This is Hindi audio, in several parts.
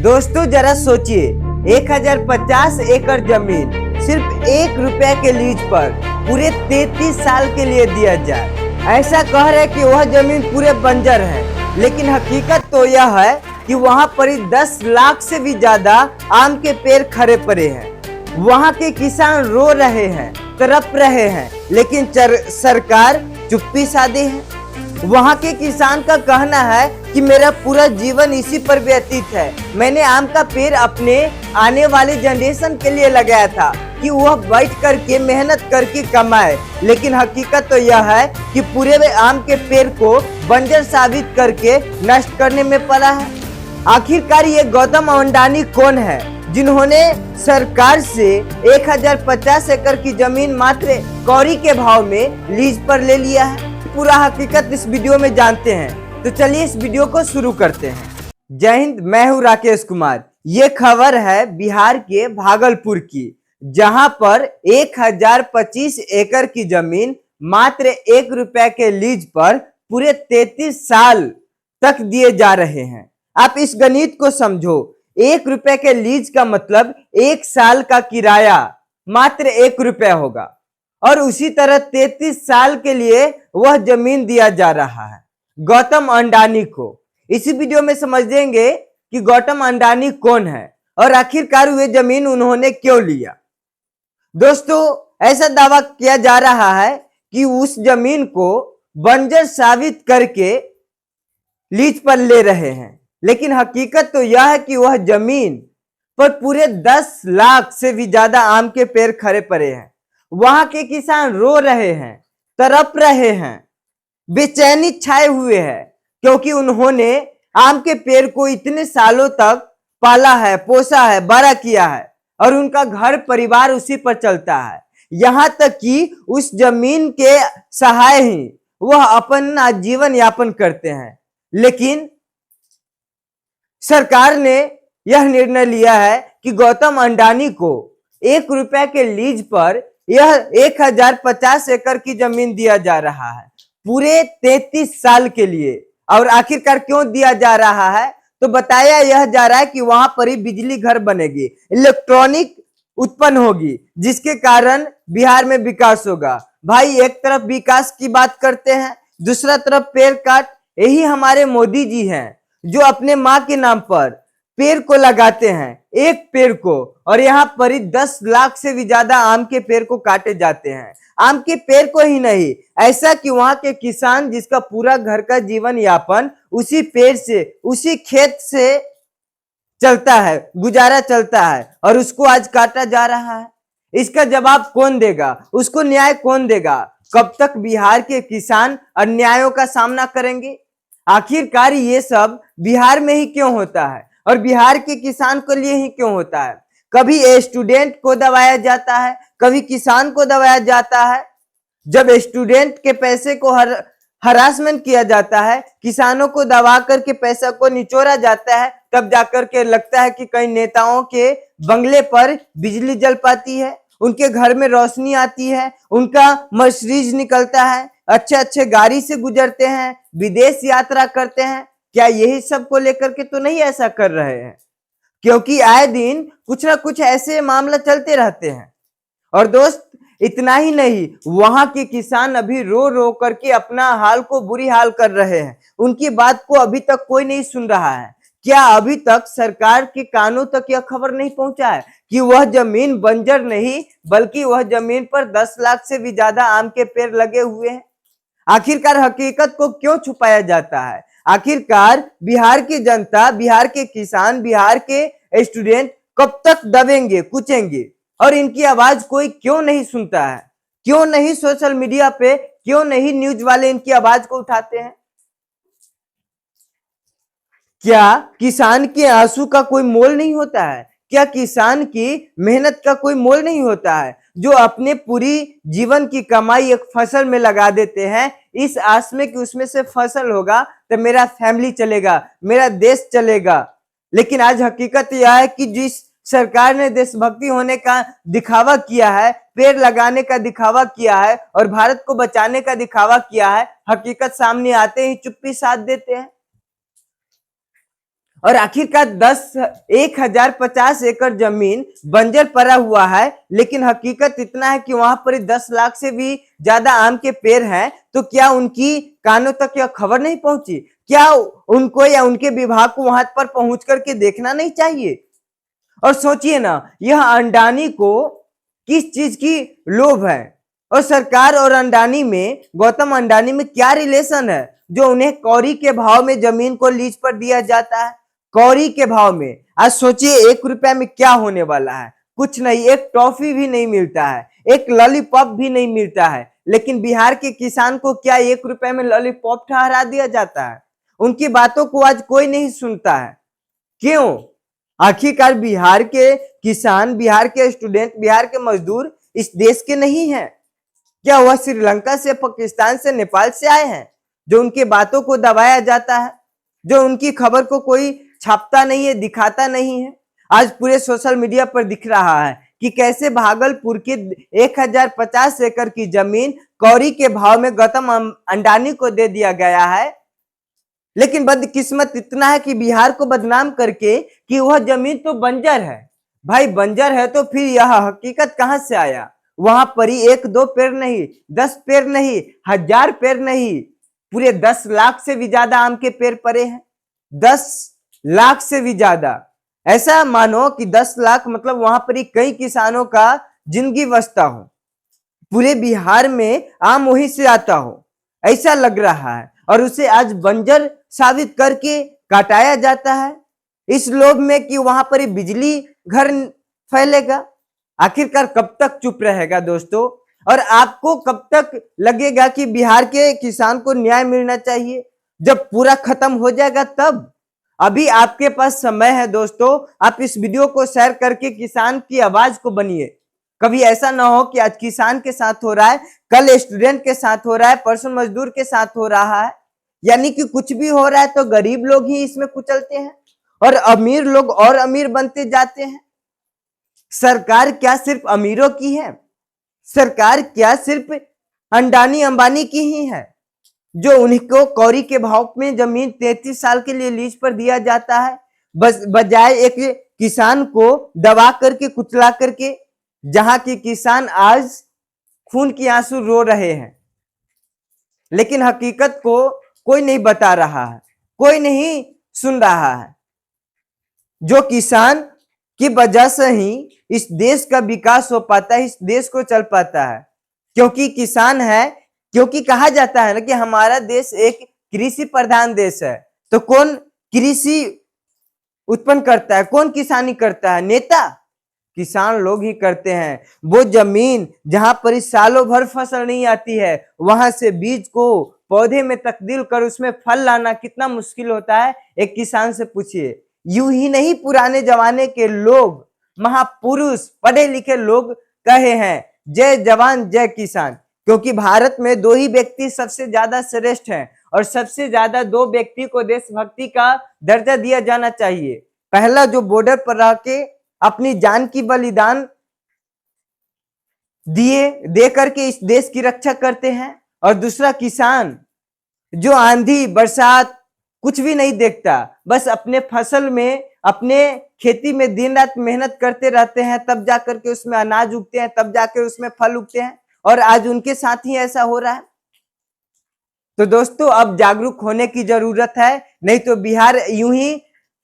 दोस्तों जरा सोचिए, 1050 एकड़ जमीन सिर्फ 1 रुपए के लीज पर पूरे 33 साल के लिए दिया जाए। ऐसा कह रहे कि वह जमीन पूरे बंजर है, लेकिन हकीकत तो यह है कि वहां पर 10 लाख से भी ज्यादा आम के पेड़ खड़े पड़े हैं। वहां के किसान रो रहे हैं, तड़प रहे हैं, लेकिन सरकार चुप्पी साधे है। वहां के किसान का कहना है कि मेरा पूरा जीवन इसी पर व्यतीत है। मैंने आम का पेड़ अपने आने वाले जनरेशन के लिए लगाया था कि वह बैठ करके मेहनत करके कमाए, लेकिन हकीकत तो यह है कि पूरे आम के पेड़ को बंजर साबित करके नष्ट करने में पड़ा है। आखिरकार ये गौतम अडानी कौन है जिन्होंने सरकार से 1050 एकड़ की जमीन मात्र कौड़ी के भाव में लीज पर ले लिया है? पूरा हकीकत इस वीडियो में जानते हैं, तो चलिए इस वीडियो को शुरू करते हैं। जय हिंद, मैं हूं राकेश कुमार। ये खबर है बिहार के भागलपुर की, जहां पर 1025 एकड़ की जमीन मात्र 1 रुपए के लीज पर पूरे 33 साल तक दिए जा रहे हैं। आप इस गणित को समझो, 1 रुपए के लीज का मतलब 1 साल का किराया मात्र 1 रुपए होगा, और उसी तरह 33 साल के लिए वह जमीन दिया जा रहा है गौतम अडानी को। इसी वीडियो में समझ लेंगे कि गौतम अडानी कौन है और आखिरकार वे जमीन उन्होंने क्यों लिया। दोस्तों, ऐसा दावा किया जा रहा है कि उस जमीन को बंजर साबित करके लीज पर ले रहे हैं, लेकिन हकीकत तो यह है कि वह जमीन पर पूरे 10 लाख से भी ज्यादा आम के पेड़ खड़े पड़े हैं। वहां के किसान रो रहे हैं, तड़प रहे हैं, बेचैनी छाए हुए है, क्योंकि उन्होंने आम के पेड़ को इतने सालों तक पाला है, पोसा है, बड़ा किया है, और उनका घर परिवार उसी पर चलता है। यहां तक कि उस जमीन के सहाय ही वह अपना जीवन यापन करते हैं। लेकिन सरकार ने यह निर्णय लिया है कि गौतम अडानी को 1 रुपए के लीज पर यह 1050 एकड़ की जमीन दिया जा रहा है पूरे 33 साल के लिए। और आखिरकार क्यों दिया जा रहा है, तो बताया यह जा रहा है कि वहां पर ही बिजली घर बनेगी, इलेक्ट्रॉनिक उत्पन्न होगी, जिसके कारण बिहार में विकास होगा। भाई, एक तरफ विकास की बात करते हैं, दूसरा तरफ पेड़ काट। यही हमारे मोदी जी हैं जो अपने माँ के नाम पर पेड़ को लगाते हैं, एक पेड़ को, और यहाँ पर ही 10 लाख से भी ज्यादा आम के पेड़ को काटे जाते हैं। आम के पेड़ को ही नहीं, ऐसा कि वहां के किसान जिसका पूरा घर का जीवन यापन उसी पेड़ से, उसी खेत से चलता है, गुजारा चलता है, और उसको आज काटा जा रहा है। इसका जवाब कौन देगा, उसको न्याय कौन देगा? कब तक बिहार के किसान अन्यायों का सामना करेंगे? आखिरकार ये सब बिहार में ही क्यों होता है और बिहार के किसान के लिए ही क्यों होता है? कभी स्टूडेंट को दबाया जाता है, कभी किसान को दबाया जाता है। जब स्टूडेंट के पैसे को हरासमेंट किया जाता है, किसानों को दबा करके पैसा को निचोड़ा जाता है, तब जाकर के लगता है कि कई नेताओं के बंगले पर बिजली जल पाती है, उनके घर में रोशनी आती है, उनका मर्सिडीज निकलता है, अच्छे अच्छे गाड़ी से गुजरते हैं, विदेश यात्रा करते हैं। क्या यही सब को लेकर के तो नहीं ऐसा कर रहे हैं? क्योंकि आए दिन कुछ ना कुछ ऐसे मामला चलते रहते हैं। और दोस्त, इतना ही नहीं, वहां के किसान अभी रो रो करके अपना हाल को बुरी हाल कर रहे हैं। उनकी बात को अभी तक कोई नहीं सुन रहा है। क्या अभी तक सरकार के कानों तक यह खबर नहीं पहुंचा है कि वह जमीन बंजर नहीं, बल्कि वह जमीन पर 10 लाख से भी ज्यादा आम के पेड़ लगे हुए हैं? आखिरकार हकीकत को क्यों छुपाया जाता है? आखिरकार बिहार की जनता, बिहार के किसान, बिहार के स्टूडेंट कब तक दबेंगे, कुचेंगे? और इनकी आवाज कोई क्यों नहीं सुनता है? क्यों नहीं सोशल मीडिया पे, क्यों नहीं न्यूज वाले इनकी आवाज को उठाते हैं? क्या किसान के आंसू का कोई मोल नहीं होता है? क्या किसान की मेहनत का कोई मोल नहीं होता है, जो अपने पूरी जीवन की कमाई एक फसल में लगा देते हैं, इस आस में कि उसमें से फसल होगा तो मेरा फैमिली चलेगा, मेरा देश चलेगा। लेकिन आज हकीकत यह है कि जिस सरकार ने देशभक्ति होने का दिखावा किया है, पेड़ लगाने का दिखावा किया है और भारत को बचाने का दिखावा किया है, हकीकत सामने आते ही चुप्पी साध देते हैं। और आखिरकार 1050 एकड़ जमीन बंजर पड़ा हुआ है, लेकिन हकीकत इतना है कि वहां पर 10 लाख से भी ज्यादा आम के पेड़ हैं। तो क्या उनकी कानों तक यह खबर नहीं पहुंची? क्या उनको या उनके विभाग को वहां पर पहुंच करके देखना नहीं चाहिए? और सोचिए ना, यह अंडानी को किस चीज की लोभ है, और सरकार और अंडानी में, गौतम अंडानी में क्या रिलेशन है जो उन्हें कौड़ी के भाव में जमीन को लीज पर दिया जाता है? कौड़ी के भाव में। आज सोचिए 1 रुपया में क्या होने वाला है? कुछ नहीं, एक टॉफी भी नहीं मिलता है, एक लॉलीपॉप भी नहीं मिलता है। लेकिन बिहार के किसान को क्या 1 रुपए में लॉलीपॉप ठहरा दिया जाता है? उनकी बातों को आज कोई नहीं सुनता है। क्यों? आखिरकार बिहार के किसान, बिहार के स्टूडेंट, बिहार के मजदूर इस देश के नहीं हैं? क्या वह श्रीलंका से, पाकिस्तान से, नेपाल से आए हैं जो उनकी बातों को दबाया जाता है, जो उनकी खबर को कोई छापता नहीं है, दिखाता नहीं है? आज पूरे सोशल मीडिया पर दिख रहा है कि कैसे भागलपुर की 1050 एकड़ की जमीन कौड़ी के भाव में गौतम अंडानी को दे दिया गया है। लेकिन बदकिस्मत इतना है कि बिहार को बदनाम करके कि वह जमीन तो बंजर है। भाई बंजर है तो फिर यह हकीकत कहां से आया? वहां पर ही 1-2 पेड़ नहीं, 10 पेड़ नहीं, 1000 पेड़ नहीं, पूरे 10 लाख से भी ज्यादा आम के पेड़ पड़े हैं। 10 लाख से भी ज्यादा। ऐसा मानो कि 10 लाख मतलब वहां पर ही कई किसानों का जिंदगी बसता हो, पूरे बिहार में आम वहीं से आता हो, ऐसा लग रहा है। और उसे आज बंजर साबित करके काटाया जाता है इस लोभ में कि वहां पर ही बिजली घर फैलेगा। आखिरकार कब तक चुप रहेगा दोस्तों? और आपको कब तक लगेगा कि बिहार के किसान को न्याय मिलना चाहिए? जब पूरा खत्म हो जाएगा तब। अभी आपके पास समय है दोस्तों, आप इस वीडियो को शेयर करके किसान की आवाज को बनिए। कभी ऐसा ना हो कि आज किसान के साथ हो रहा है, कल स्टूडेंट के साथ हो रहा है, परसों मजदूर के साथ हो रहा है। यानी कि कुछ भी हो रहा है तो गरीब लोग ही इसमें कुचलते हैं और अमीर लोग और अमीर बनते जाते हैं। सरकार क्या सिर्फ अमीरों की है? सरकार क्या सिर्फ अंडानी अंबानी की ही है जो उन्हीं को कौड़ी के भाव में जमीन 33 साल के लिए लीज पर दिया जाता है, बस बजाय एक किसान को दबा करके, कुचला करके, जहां के किसान आज खून की आंसू रो रहे हैं। लेकिन हकीकत को कोई नहीं बता रहा है, कोई नहीं सुन रहा है। जो किसान की वजह से ही इस देश का विकास हो पाता है, इस देश को चल पाता है, क्योंकि किसान है। क्योंकि कहा जाता है ना कि हमारा देश एक कृषि प्रधान देश है। तो कौन कृषि उत्पन्न करता है, कौन किसानी करता है? नेता, किसान लोग ही करते हैं। वो जमीन जहां पर इस सालों भर फसल नहीं आती है, वहां से बीज को पौधे में तब्दील कर उसमें फल लाना कितना मुश्किल होता है, एक किसान से पूछिए। यूं ही नहीं, पुराने जमाने के लोग, महापुरुष, पढ़े लिखे लोग कहे हैं जय जवान जय किसान, क्योंकि भारत में 2 ही व्यक्ति सबसे ज्यादा श्रेष्ठ हैं और सबसे ज्यादा 2 व्यक्ति को देशभक्ति का दर्जा दिया जाना चाहिए। पहला जो बॉर्डर पर रह के अपनी जान की बलिदान दे करके इस देश की रक्षा करते हैं, और दूसरा किसान जो आंधी बरसात कुछ भी नहीं देखता, बस अपने फसल में, अपने खेती में दिन रात मेहनत करते रहते हैं, तब जाकर के उसमें अनाज उगते हैं, तब जाकर उसमें फल उगते हैं। और आज उनके साथ ही ऐसा हो रहा है। तो दोस्तों अब जागरूक होने की जरूरत है, नहीं तो बिहार यूं ही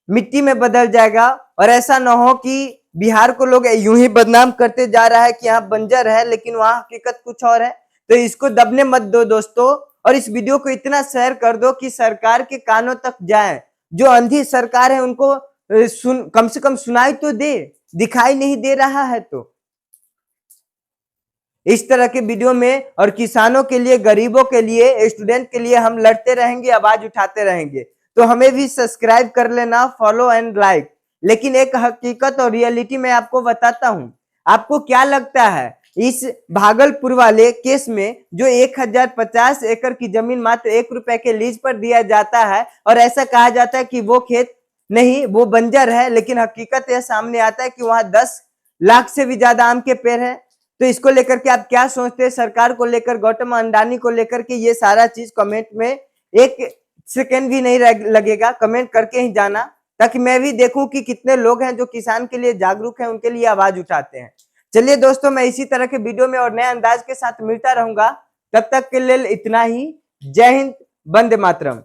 मिट्टी में बदल जाएगा। और ऐसा ना हो कि बिहार को लोग यूं ही बदनाम करते जा रहा है कि यहाँ बंजर है, लेकिन वहां हकीकत कुछ और है। तो इसको दबने मत दो दोस्तों, और इस वीडियो को इतना शेयर कर दो कि सरकार के कानों तक जाए। जो अंधी सरकार है उनको कम से कम सुनाई तो दे, दिखाई नहीं दे रहा है। तो इस तरह के वीडियो में और किसानों के लिए, गरीबों के लिए, स्टूडेंट के लिए हम लड़ते रहेंगे, आवाज उठाते रहेंगे। तो हमें भी सब्सक्राइब कर लेना, फॉलो एंड लाइक। लेकिन एक हकीकत और रियलिटी मैं आपको बताता हूं। आपको क्या लगता है इस भागलपुर वाले केस में जो 1050 एकड़ की जमीन मात्र 1 रुपए के लीज पर दिया जाता है, और ऐसा कहा जाता है कि वो खेत नहीं, वो बंजर है, लेकिन हकीकत यह सामने आता है कि वहां 10 लाख से भी ज्यादा आम के पेड़ है। तो इसको लेकर के आप क्या सोचते हैं? सरकार को लेकर, गौतम अंडानी को लेकर के, ये सारा चीज कमेंट में 1 सेकेंड भी नहीं लगेगा, कमेंट करके ही जाना। ताकि मैं भी देखूं कि कितने लोग हैं जो किसान के लिए जागरूक हैं, उनके लिए आवाज उठाते हैं। चलिए दोस्तों, मैं इसी तरह के वीडियो में और नए अंदाज के साथ मिलता रहूंगा। तब तक के लिए इतना ही। जय हिंद, वंदे मातरम।